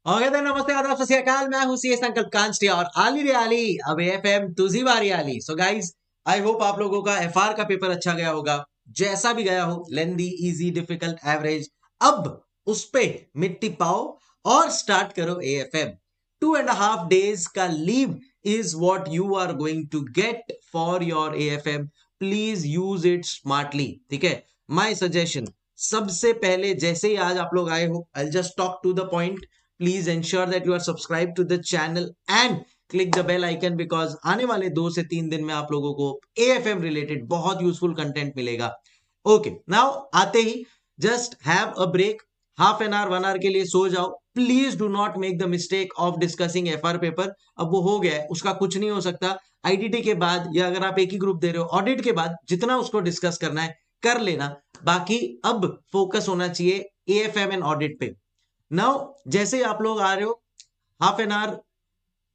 Okay तो नमस्ते आदाब सत श्री अकाल। मैं हूं सीए संकल्प कांस्टिया और आली रे आली अब एफएम तुझी बारी आली। सो गाइस, आई होप आप लोगों का एफआर का पेपर अच्छा गया होगा। जैसा भी गया हो, लेंदी, इजी, डिफिकल्ट, एवरेज, अब उस पे मिट्टी पाओ और स्टार्ट करो एएफएम। 2.5 days का leave is what you are going to get for your AFM. Please use it smartly, ठीक है। माय सजेशन, सबसे पहले जैसे ही आज आप लोग आए हो, I just talk to the point. Please ensure that you are subscribed to the channel and click the bell icon because आने वाले 2 से 3 दिन में आप लोगों को AFM related बहुत यूजफुल कंटेंट मिलेगा। ओके, नाउ आते ही just have a break, half an hour 1 hour के लिए सो जाओ। Please do not make the mistake of discussing FR paper. अब वो हो गया है, उसका कुछ नहीं हो सकता। आईटीटी के बाद या अगर आप एक ही ग्रुप दे रहे हो, ऑडिट के बाद जितना उसको डिस्कस करना है कर लेना। बाकी अब फोकस होना चाहिए एएफएम एंड ऑडिट पे। नाउ जैसे ही आप लोग आ रहे हो, हाफ एन आवर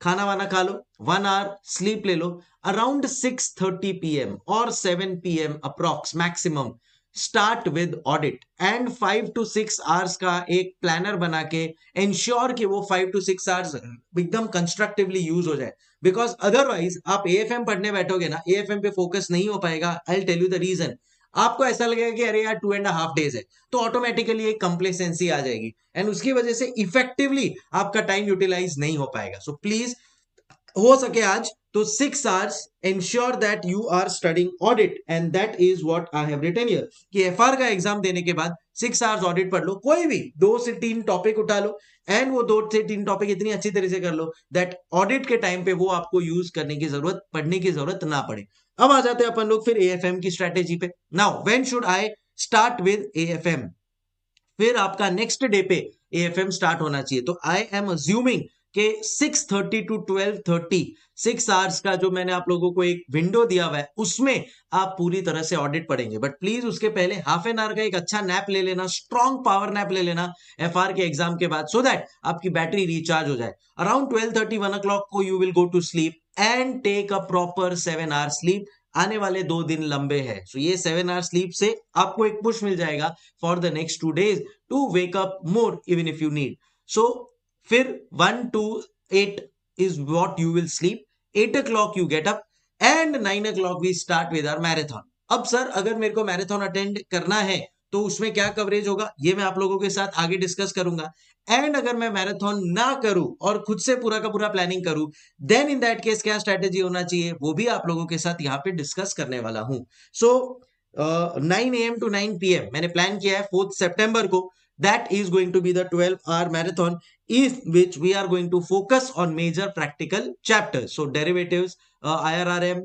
खाना वाना खा लो, 1 आवर स्लीप ले लो। अराउंड 6:30 PM और 7 PM approx maximum start with audit and 5 to 6 hours का एक प्लानर बना के इंश्योर कि वो 5 to 6 hours एकदम कंस्ट्रक्टिवली यूज हो जाए। बिकॉज अदरवाइज आप एएफएम पढ़ने बैठोगे ना, एएफएम पे फोकस नहीं हो पाएगा। I tell you the reason. आपको ऐसा लगेगा कि अरे यार 2.5 days है, तो ऑटोमेटिकली एक कंप्लेसेंसी आ जाएगी एंड उसकी वजह से इफेक्टिवली आपका टाइम यूटिलाइज नहीं हो पाएगा। सो प्लीज, हो सके आज तो 6 hours ensure that you are studying audit and that is what I have written here कि एफआर का एग्जाम देने के बाद 6 hours ऑडिट पढ़ लो। कोई भी 2 से 3 टॉपिक उठा लो एंड वो 2 से 3 टॉपिक इतनी अच्छी तरह से कर लो दैट ऑडिट के टाइम पे वो आपको यूज करने की जरूरत, पढ़ने की जरूरत ना पड़े। अब आ जाते हैं अपन लोग फिर एएफएम की स्ट्रेटेजी पे। Now when should I start with AFM? फिर आपका नेक्स्ट डे पे एएफएम स्टार्ट होना चाहिए। तो आई एम अज्यूमिंग कि 6:30 to 12:30 6 hours का जो मैंने आप लोगों को एक विंडो दिया हुआ है, उसमें आप पूरी तरह से ऑडिट पढ़ेंगे। बट प्लीज उसके पहले हाफ एन आवर का एक अच्छा नैप ले लेना, स्ट्रॉन्ग पावर नैप ले लेना एफआर के एग्जाम के बाद, सो दैट आपकी बैटरी रिचार्ज हो जाए। अराउंड 12:30 1 o'clock को you will go to sleep and take a proper 7 hour sleep. आने वाले 2 दिन लंबे हैं, सो ये 7 hour स्लीप से आपको एक पुश मिल जाएगा for the next 2 days to wake up more even if you need. So फिर 1 to 8 is what you will sleep. 8 o'clock you get up and 9 o'clock we start with our marathon. अब sir अगर मेरे को marathon attend करना है तो उसमें क्या कवरेज होगा, ये मैं आप लोगों के साथ आगे डिस्कस करूंगा। एंड अगर मैं मैराथन ना करूं और खुद से पूरा का पूरा प्लानिंग करूं, देन इन दैट केस क्या स्ट्रेटेजी होना चाहिए वो भी आप लोगों के साथ यहाँ पे डिस्कस करने वाला हूं। सो 9 AM to 9 PM मैंने प्लान किया है 4th September को। That is going to be the 12-hour marathon in which we are going to focus on major practical chapters. So derivatives, IRRM,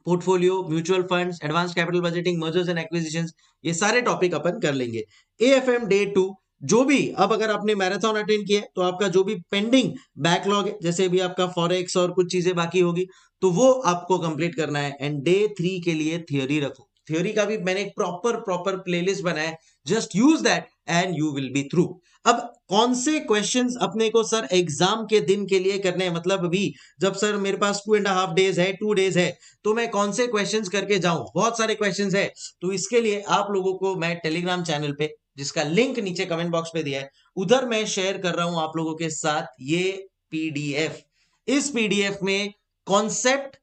portfolio, mutual funds, advance capital budgeting, mergers and acquisitions, ये सारे topic अपन कर लेंगे। AFM day 2, जो भी अब अगर आपने marathon attend किया है तो आपका जो भी पेंडिंग बैकलॉग है, जैसे भी आपका फॉरेक्स और कुछ चीजें बाकी होगी, तो वो आपको कंप्लीट करना है। एंड डे 3 के लिए थियोरी रखो। थियोरी का भी मैंने एक प्रॉपर प्लेलिस्ट बनाया है, just use that and you will B through. अब कौन से क्वेश्चंस अपने को सर एग्जाम के दिन के लिए करने हैं, मतलब अभी जब सर मेरे पास 2.5 days है, 2 days है, तो मैं कौन से क्वेश्चंस करके जाऊं? बहुत सारे क्वेश्चंस है। तो इसके लिए आप लोगों को मैं टेलीग्राम चैनल पे, जिसका लिंक नीचे कमेंट बॉक्स पे दिया है, उधर मैं शेयर कर रहा हूं आप लोगों के साथ ये पीडीएफ। इस पीडीएफ में कॉन्सेप्ट,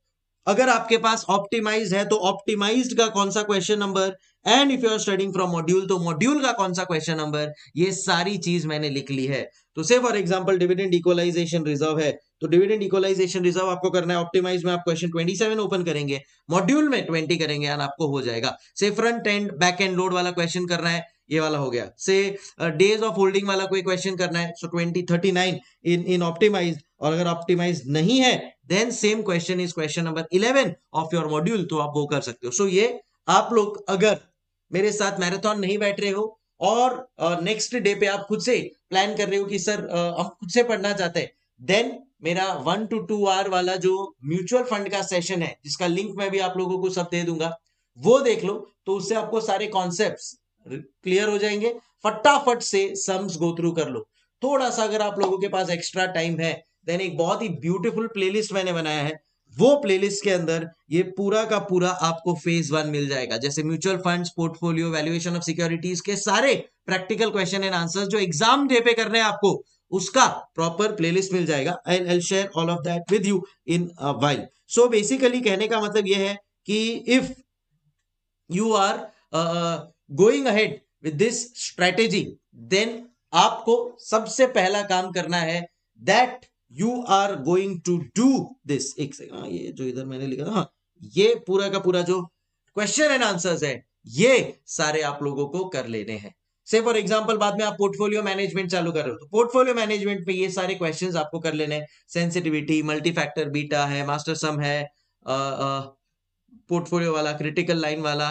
अगर आपके पास ऑप्टिमाइज है तो ऑप्टिमाइज्ड का कौन सा question number, and if you are studying from module तो मॉड्यूल का कौन सा क्वेश्चन नंबर, ये सारी चीज मैंने लिख ली है। तो say for example dividend equalisation reserve है, तो डिविडेंड इक्वलाइजेशन रिजर्व आपको करना है। ऑप्टिमाइज में आप क्वेश्चन 27 ओपन करेंगे, मॉड्यूल में 20 करेंगे एंड आपको हो जाएगा। से front end back and load वाला क्वेश्चन करना है, ये वाला हो गया। से डेज ऑफ होल्डिंग वाला कोई क्वेश्चन करना है, सो 39 इन ऑप्टिमाइज। और अगर ऑप्टिमाइज नहीं है then same question is question number 11 of your module, तो आप वो कर सकते हो। सो ये आप लोग अगर मेरे साथ मैराथन नहीं बैठ रहे हो और नेक्स्ट डे पे आप खुद से प्लान कर रहे हो कि सर हम खुद से पढ़ना चाहते हैं, देन मेरा 1 to 2 hour वाला जो म्यूचुअल फंड का सेशन है, जिसका लिंक मैं भी आप लोगों को सब दे दूंगा, वो देख लो। तो उससे आपको सारे कॉन्सेप्ट्स क्लियर हो जाएंगे। फटाफट से सम्स गो थ्रू कर लो। थोड़ा सा अगर आप लोगों के पास एक्स्ट्रा टाइम है, देन एक बहुत ही ब्यूटीफुल प्लेलिस्ट मैंने बनाया है वो प्लेलिस्ट के अंदर ये पूरा का पूरा आपको फेज 1 मिल जाएगा, जैसे mutual funds, portfolio, valuation of securities के सारे प्रैक्टिकल क्वेश्चन एंड आंसर्स जो एग्जाम डे पे करने हैं आपको, उसका प्रॉपर प्लेलिस्ट मिल जाएगा. I share all of that with you in a while. So basically कहने का मतलब ये है कि if you are going ahead with this strategy, then आपको सबसे पहला काम करना है that you are going to do this. एक सेकंड, ये जो इधर मैंने लिखा था, हाँ, ये पूरा का पूरा जो क्वेश्चन एंड आंसर्स है, ये सारे आप लोगों को कर लेने हैं. से फॉर एग्जांपल बाद में आप पोर्टफोलियो मैनेजमेंट चालू कर रहे हो, तो पोर्टफोलियो मैनेजमेंट पे ये सारे क्वेश्चंस आपको कर लेने हैं. सेंसिटिविटी, मल्टी फैक्टर बीटा है, मास्टर सम है, पोर्टफोलियो वाला, क्रिटिकल लाइन वाला,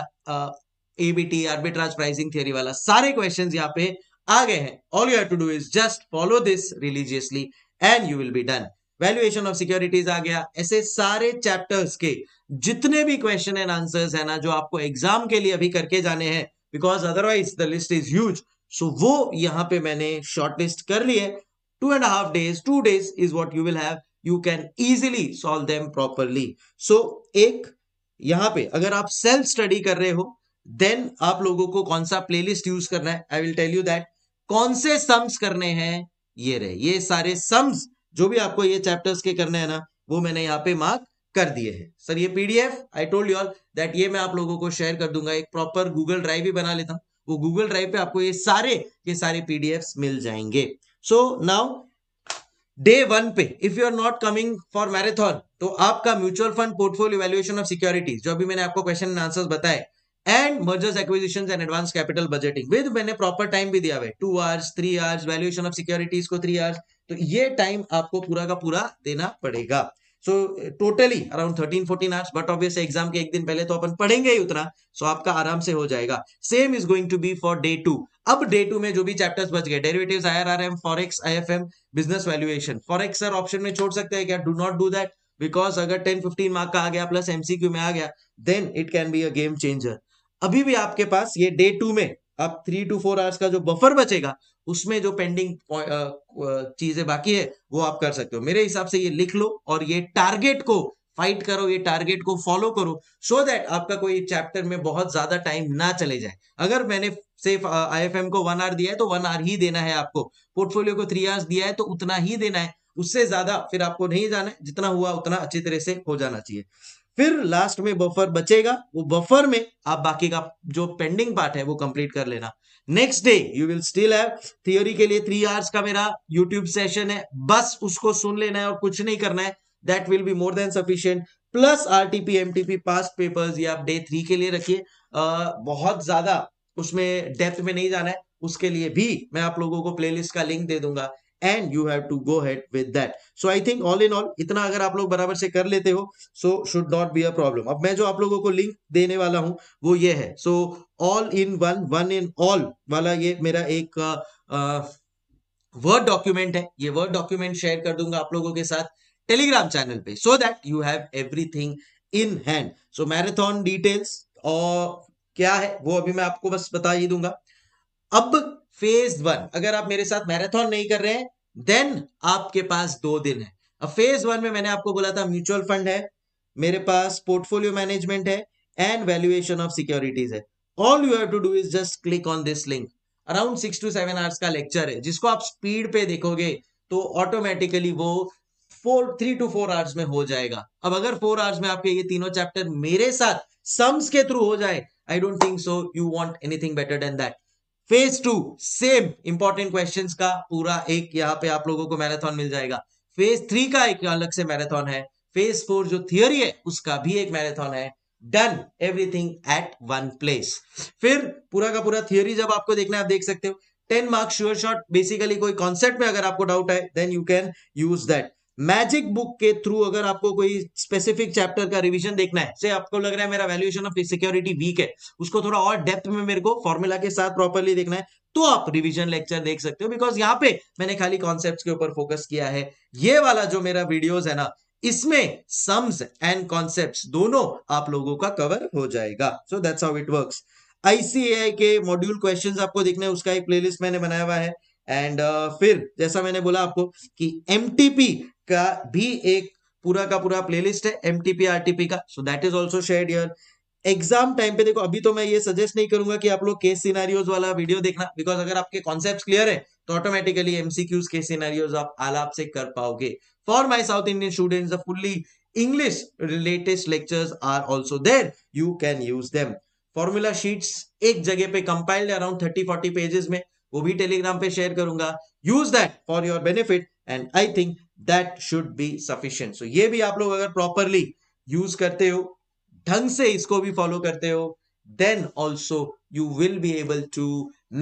एबीटी, आर्बिट्राज प्राइसिंग थियरी वाला, सारे क्वेश्चंस यहाँ पे आ गए हैं. All you have to do is just follow this religiously and you will be done. Valuation of securities आ गया. ऐसे सारे चैप्टर्स के जितने भी क्वेश्चन एंड आंसर्स है ना, जो आपको एग्जाम के लिए अभी करके जाने हैं, because otherwise the list is huge, so वो यहाँ पे मैंने शॉर्ट लिस्ट कर ली है. 2.5 days, 2 days is what you will have. You can easily solve them properly. So एक यहां पे अगर आप सेल्फ स्टडी कर रहे हो, देन आप लोगों को कौन सा प्लेलिस्ट यूज करना है, I will tell you that. कौन से सम्स करने हैं, ये रहे, ये सारे सम्स जो भी आपको ये चैप्टर्स के करने हैं ना, वो मैंने यहाँ पे मार्क कर दिए हैं. सर ये PDF I told you all that ये मैं आप लोगों को शेयर कर दूंगा. एक प्रॉपर गूगल ड्राइव भी बना लेता हूं, वो गूगल ड्राइव पे आपको ये सारे पीडीएफ मिल जाएंगे. सो नाउ डे 1 पे if you are not coming for marathon, तो आपका mutual fund, portfolio, valuation of securities, जो अभी मैंने आपको क्वेश्चन एंड आंसर्स बताए, and mergers, acquisitions and advance capital budgeting with, मैंने प्रॉपर टाइम भी दिया है 2 hours, 3 hours, valuation of securities को 3 hours. तो ये टाइम आपको पूरा का पूरा देना पड़ेगा. So totally around 13-14 hours, but obvious exam के एक दिन पहले तो अपन पढ़ेंगे ही उतना, सो आपका आराम से हो जाएगा. Same is going to be for day 2. अब डे 2 में जो भी चैप्टर्स बच गए, derivatives, आईआरआरएम, forex, IFM, business valuation. Forex sir option में छोड़ सकते हैं क्या? Do not do that, because अगर 10-15 मार्क का आ गया प्लस एमसीक्यू में आ गया, then it can be a game changer. अभी भी आपके पास ये डे 2 में आप 3 to 4 hours का जो बफर बचेगा, उसमें जो पेंडिंग चीजें बाकी है वो आप कर सकते हो. मेरे हिसाब से ये लिख लो और ये टारगेट को फाइट करो, ये टारगेट को फॉलो करो, सो दैट आपका कोई चैप्टर में बहुत ज्यादा टाइम ना चले जाए. अगर मैंने सिर्फ आईएफएम को 1 hour दिया है तो 1 hour ही देना है आपको. पोर्टफोलियो को 3 hours दिया है तो उतना ही देना है, उससे ज्यादा फिर आपको नहीं जाना है. जितना हुआ उतना अच्छी तरह से हो जाना चाहिए. फिर लास्ट में बफर बचेगा, वो बफर में आप बाकी का जो पेंडिंग पार्ट है वो कंप्लीट कर लेना. Next day you will still have theory के लिए 3 hours का मेरा यूट्यूब सेशन है, बस उसको सुन लेना है और कुछ नहीं करना है. That will be more than sufficient. Plus RTP, MTP, past papers ये आप डे 3 के लिए रखिए. बहुत ज्यादा उसमें डेप्थ में नहीं जाना है, उसके लिए भी मैं आप लोगों को प्लेलिस्ट का लिंक दे दूंगा, and you have to go head with that. So I think all in all इतना अगर आप लोग बराबर से कर लेते हो, so should not be a problem. अब मैं जो आप लोगों को लिंक देने वाला हूं वो ये है. So all in one in all वाला ये मेरा एक वर्ड डॉक्यूमेंट है. ये वर्ड डॉक्यूमेंट शेयर कर दूंगा आप लोगों के साथ टेलीग्राम चैनल पे, so that you have everything in hand. So marathon details और क्या है वो अभी मैं आपको बस बता ही दूंगा. अब फेज 1 अगर आप मेरे साथ मैराथन नहीं कर रहे हैं, देन आपके पास 2 दिन है. अब फेज 1 में मैंने आपको बोला था म्यूचुअल फंड है, मेरे पास पोर्टफोलियो मैनेजमेंट है, एंड वैल्यूएशन ऑफ सिक्योरिटीज है. All you have to do is just click on this link. Around 6 to 7 hours का लेक्चर है, जिसको आप स्पीड पे देखोगे तो ऑटोमेटिकली वो 3 to 4 hours में हो जाएगा. अब अगर 4 hours में आपके ये तीनों चैप्टर मेरे साथ सम्स के थ्रू हो जाए, I don't think so you want anything better than that. Phase 2 same important questions का पूरा एक यहाँ पे आप लोगों को मैराथन मिल जाएगा. फेज 3 का एक अलग से मैराथन है. फेज 4 जो थियोरी है उसका भी एक मैराथन है. Done everything at one place. फिर पूरा का पूरा थियोरी जब आपको देखना है आप देख सकते हो. 10 mark श्योर शॉट. बेसिकली कोई कॉन्सेप्ट में अगर आपको डाउट है, then you can use that. Magic book के थ्रू अगर आपको कोई स्पेसिफिक चैप्टर का रिवीजन देखना है, से आपको लग रहा है मेरा वैल्यूएशन ऑफ सिक्योरिटी वीक है, उसको थोड़ा और डेप्थ में मेरे को फॉर्मूला के साथ प्रॉपर्ली देखना है, तो आप रिवीजन लेक्चर देख सकते हो. बिकॉज यहाँ पे मैंने खाली कॉन्सेप्ट्स के ऊपर फोकस किया है. ये वाला जो मेरा वीडियोस है ना, इसमें सम्स एंड कॉन्सेप्ट्स दोनों आप लोगों का कवर हो जाएगा. So that's how it works. ICAI के मॉड्यूल क्वेश्चंस आपको देखना है, उसका एक प्लेलिस्ट मैंने बनाया हुआ है. एंड फिर जैसा मैंने बोला आपको कि एमटीपी का भी एक पूरा का पूरा प्लेलिस्ट है एमटीपी आरटीपी का, so that is also shared here. Exam time पे देखो, अभी तो मैं ये सजेस्ट नहीं करूंगा कि आप लोग केस सिनेरियोज वाला वीडियो देखना, बिकॉज अगर आपके कॉन्सेप्ट्स क्लियर है तो ऑटोमेटिकली एमसीक्यूज केस सिनेरियोज आप आराम से कर पाओगे। For my South Indian students the fully English latest lectures are also there, you can use them. Formula sheets एक जगह पे कंपाइल्ड अराउंड 30-40 पेजेस में, वो भी टेलीग्राम पे शेयर करूंगा। Use that for your benefit and I think that should be sufficient. So ये भी आप लोग अगर प्रॉपरली यूज करते हो, ढंग से इसको भी फॉलो करते हो, then also you will be able to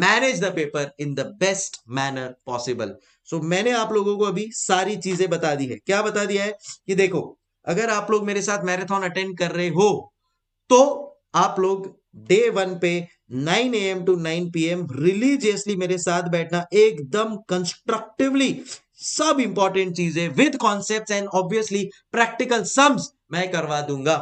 manage the paper in the best manner possible. So मैंने आप लोगों को अभी सारी चीजें बता दी है। क्या बता दिया है कि देखो, अगर आप लोग मेरे साथ मैराथन अटेंड कर रहे हो तो आप लोग डे 1 पे 9 AM to 9 PM रिलीजियसली मेरे साथ बैठना, एकदम कंस्ट्रक्टिवली सब इंपॉर्टेंट चीजें with concepts and obviously practical sums मैं करवा दूंगा।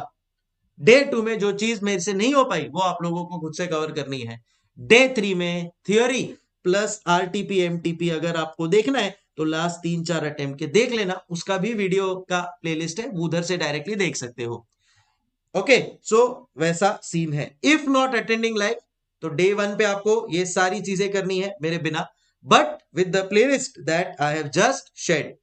डे 2 में जो चीज मेरे से नहीं हो पाई वो आप लोगों को खुद से कवर करनी है। डे 3 में थियोरी प्लस आरटीपी एमटीपी अगर आपको देखना है तो लास्ट 3-4 अटेम्प्ट के देख लेना, उसका भी वीडियो का प्लेलिस्ट है, उधर से डायरेक्टली देख सकते हो। ओके, सो वैसा सीन है। इफ नॉट अटेंडिंग लाइव तो डे 1 पे आपको ये सारी चीजें करनी है मेरे बिना, but with the playlist that I have just shared.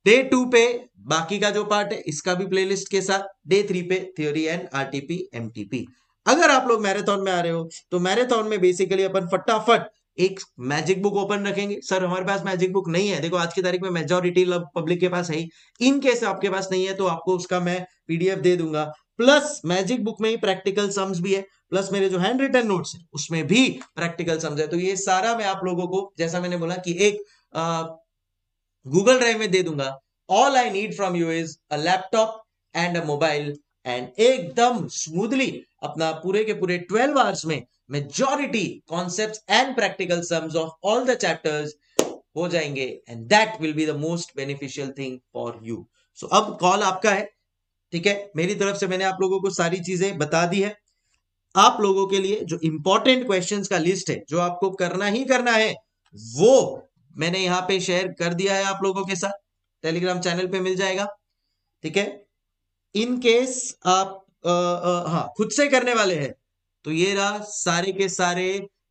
Day 2 पे बाकी का जो पार्ट है इसका भी प्लेलिस्ट के साथ, डे 3 पे थ्योरी एंड आरटीपी एमटीपी। अगर आप लोग मैराथन में आ रहे हो तो मैराथन में बेसिकली अपन फटाफट एक मैजिक बुक ओपन रखेंगे। सर हमारे पास मैजिक बुक नहीं है, देखो आज की तारीख में मेजॉरिटी पब्लिक के पास है ही, इन केस आपके पास नहीं है तो आपको उसका मैं पीडीएफ दे दूंगा। प्लस मैजिक बुक में ही प्रैक्टिकल सम्स भी है, प्लस मेरे जो हैंड रिटन नोट्स है उसमें भी प्रैक्टिकल सम्स है। तो ये सारा मैं आप लोगों को, जैसा मैंने बोला कि एक गूगल ड्राइव में दे दूंगा। All I need from you is a laptop and a mobile, and एकदम स्मूथली अपना पूरे के पूरे 12 आवर्स में majority concepts and practical sums of all the chapters हो जाएंगे, and that will be the most beneficial thing for you. So अब call आपका है, ठीक है। मेरी तरफ से मैंने आप लोगों को सारी चीजें बता दी है। आप लोगों के लिए जो इंपॉर्टेंट क्वेश्चंस का लिस्ट है जो आपको करना ही करना है वो मैंने यहां पे शेयर कर दिया है आप लोगों के साथ, टेलीग्राम चैनल पे मिल जाएगा, ठीक है। इन केस आप हाँ खुद से करने वाले हैं तो ये रहा सारे के सारे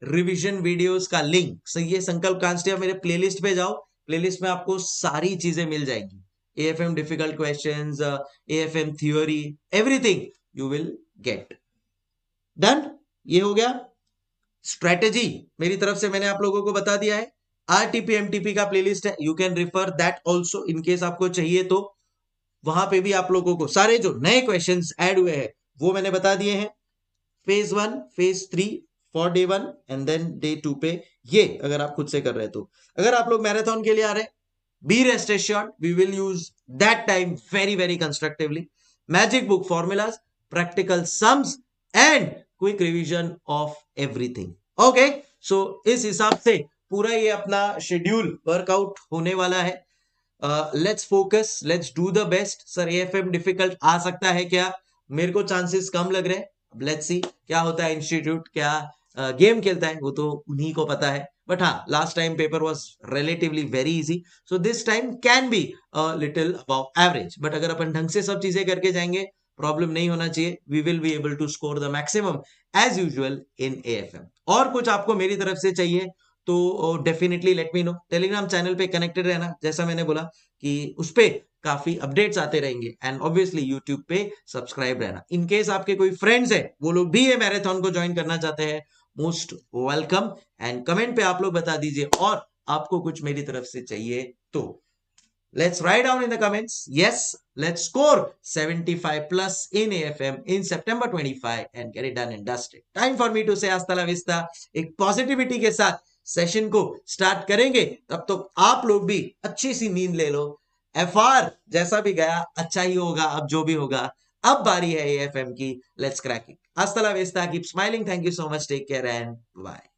रिवीजन वीडियोस का लिंक। सही है, संकल्प कांस्टिया मेरे प्लेलिस्ट पे जाओ, प्लेलिस्ट में आपको सारी चीजें मिल जाएंगी। AFM difficult questions, AFM theory, everything you will get. Done, ये हो गया। स्ट्रेटेजी मेरी तरफ से मैंने आप लोगों को बता दिया है। आरटीपी एमटीपी का प्लेलिस्ट है, you can refer that also in case आपको चाहिए तो। वहां पे भी आप लोगों को सारे जो नए क्वेश्चंस ऐड हुए हैं वो मैंने बता दिए हैं। Phase 1, phase 3 for day 1 and then day 2 पे, ये अगर आप खुद से कर रहे हैं तो। अगर आप लोग मैराथन के लिए आ रहे हैं, be rest assured we will use that time very very constructively. Magic book, formulas, practical sums and quick revision of everything. Okay, so इस हिसाब से पूरा ये अपना शेड्यूल वर्कआउट होने वाला है। Let's focus, let's do the best. Sir AFM difficult आ सकता है क्या? मेरे को चांसेस कम लग रहे हैं, लेट्स सी क्या होता है। इंस्टीट्यूट क्या गेम खेलता है वो तो उन्हीं को पता है, बट हाँ last time paper was relatively very easy, so this time can be a little above average. But अगर अपन ढंग से सब चीजें करके जाएंगे प्रॉब्लम नहीं होना चाहिए, we will be able to score the maximum as usual in AFM. और कुछ आपको मेरी तरफ से चाहिए तो definitely let me know. Telegram channel पे कनेक्टेड रहना, जैसा मैंने बोला कि उस पे काफी अपडेट्स आते रहेंगे, एंड ऑब्वियसली यूट्यूब पे सब्सक्राइब रहना। इन केस आपके कोई फ्रेंड्स है वो लोग भी ये मैराथन को ज्वाइन करना चाहते हैं, मोस्ट वेलकम। एंड कमेंट पे आप लोग बता दीजिए और आपको कुछ मेरी तरफ से चाहिए तो। Let's write down in the comments. Yes, let's score 75 plus in AFM in September 25 and get it done and dusted. Time for me to say hasta la vista. एक पॉजिटिविटी के साथ सेशन को स्टार्ट करेंगे, तब तो आप लोग भी अच्छी सी नींद ले लो। एफआर जैसा भी गया अच्छा ही होगा, अब जो भी होगा अब बारी है एएफएम की। Let's crack it. हasta la vista, keep smiling, thank you so much, take care and bye.